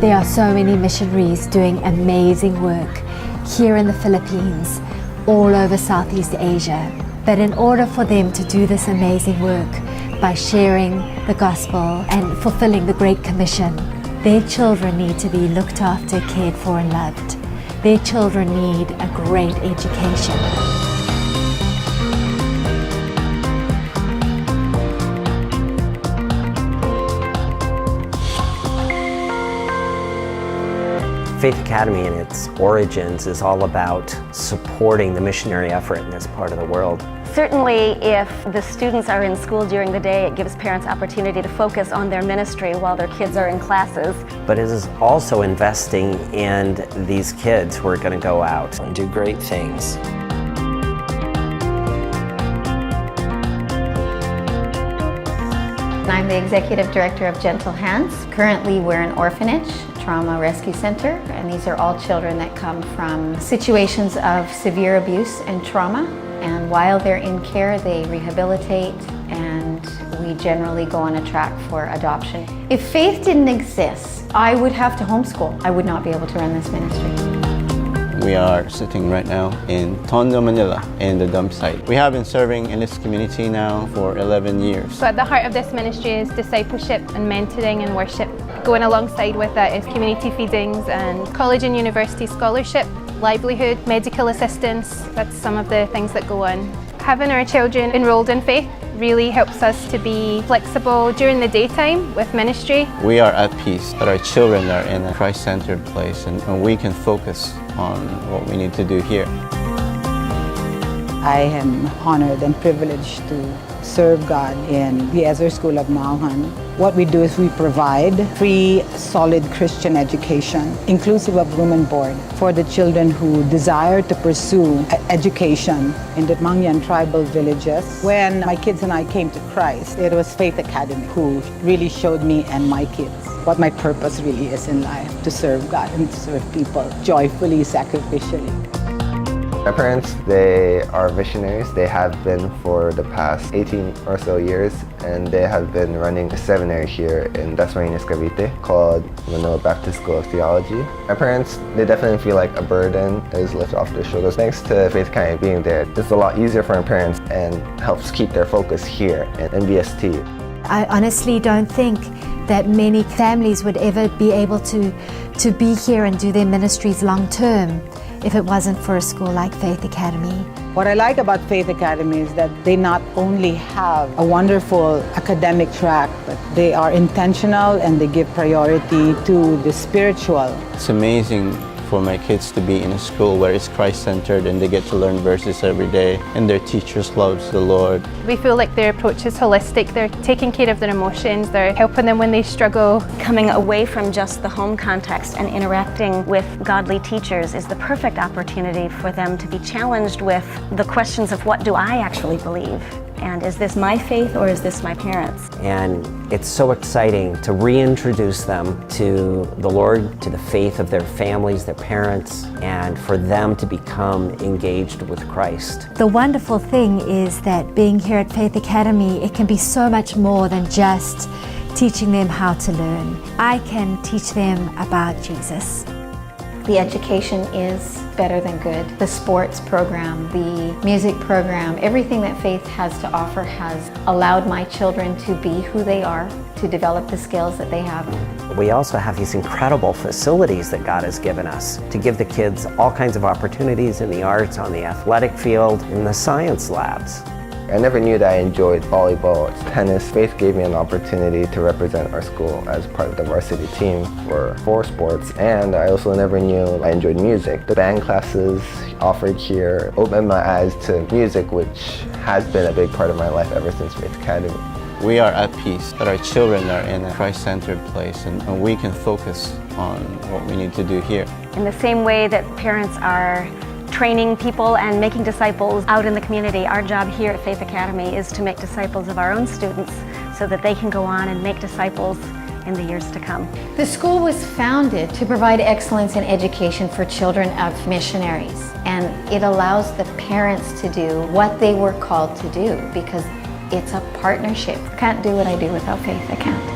There are so many missionaries doing amazing work here in the Philippines, all over Southeast Asia. But in order for them to do this amazing work by sharing the gospel and fulfilling the Great Commission, their children need to be looked after, cared for, and loved. Their children need a great education. Faith Academy in its origins is all about supporting the missionary effort in this part of the world. Certainly, if the students are in school during the day, it gives parents opportunity to focus on their ministry while their kids are in classes. But it is also investing in these kids who are going to go out and do great things. I'm the Executive Director of Gentle Hands. Currently, we're an orphanage, trauma rescue center, and these are all children that come from situations of severe abuse and trauma. And while they're in care, they rehabilitate, and we generally go on a track for adoption. If faith didn't exist, I would have to homeschool. I would not be able to run this ministry. We are sitting right now in Tondo, Manila, in the dump site. We have been serving in this community now for 11 years. So at the heart of this ministry is discipleship and mentoring and worship. Going alongside with that is community feedings and college and university scholarship, livelihood, medical assistance. That's some of the things that go on. Having our children enrolled in faith really helps us to be flexible during the daytime with ministry. We are at peace that our children are in a Christ-centered place, and we can focus on what we need to do here. I am honored and privileged to serve God in the Ezra School of Maohan. What we do is we provide free, solid Christian education, inclusive of room and board, for the children who desire to pursue education in the Mangyan tribal villages. When my kids and I came to Christ, it was Faith Academy who really showed me and my kids what my purpose really is in life, to serve God and to serve people joyfully, sacrificially. My parents, they are missionaries. They have been for the past 18 or so years, and they have been running a seminary here in Dasmariñas, Cavite called Manila Baptist School of Theology. My parents, they definitely feel like a burden is lifted off their shoulders. Thanks to Faith Academy being there, it's a lot easier for my parents and helps keep their focus here in BST. I honestly don't think that many families would ever be able to be here and do their ministries long term if it wasn't for a school like Faith Academy. What I like about Faith Academy is that they not only have a wonderful academic track, but they are intentional and they give priority to the spiritual. It's amazing for my kids to be in a school where it's Christ-centered and they get to learn verses every day, and their teachers love the Lord. We feel like their approach is holistic. They're taking care of their emotions, they're helping them when they struggle. Coming away from just the home context and interacting with godly teachers is the perfect opportunity for them to be challenged with the questions of what do I actually believe? And is this my faith or is this my parents'? And it's so exciting to reintroduce them to the Lord, to the faith of their families, their parents, and for them to become engaged with Christ. The wonderful thing is that being here at Faith Academy, it can be so much more than just teaching them how to learn. I can teach them about Jesus. The education is better than good. The sports program, the music program, everything that Faith has to offer has allowed my children to be who they are, to develop the skills that they have. We also have these incredible facilities that God has given us to give the kids all kinds of opportunities in the arts, on the athletic field, in the science labs. I never knew that I enjoyed volleyball, tennis. Faith gave me an opportunity to represent our school as part of the varsity team for 4 sports, and I also never knew I enjoyed music. The band classes offered here opened my eyes to music, which has been a big part of my life ever since Faith Academy. We are at peace that our children are in a Christ-centered place, and we can focus on what we need to do here. In the same way that parents are training people and making disciples out in the community, our job here at Faith Academy is to make disciples of our own students so that they can go on and make disciples in the years to come. The school was founded to provide excellence in education for children of missionaries, and it allows the parents to do what they were called to do because it's a partnership. I can't do what I do without Faith. I can't.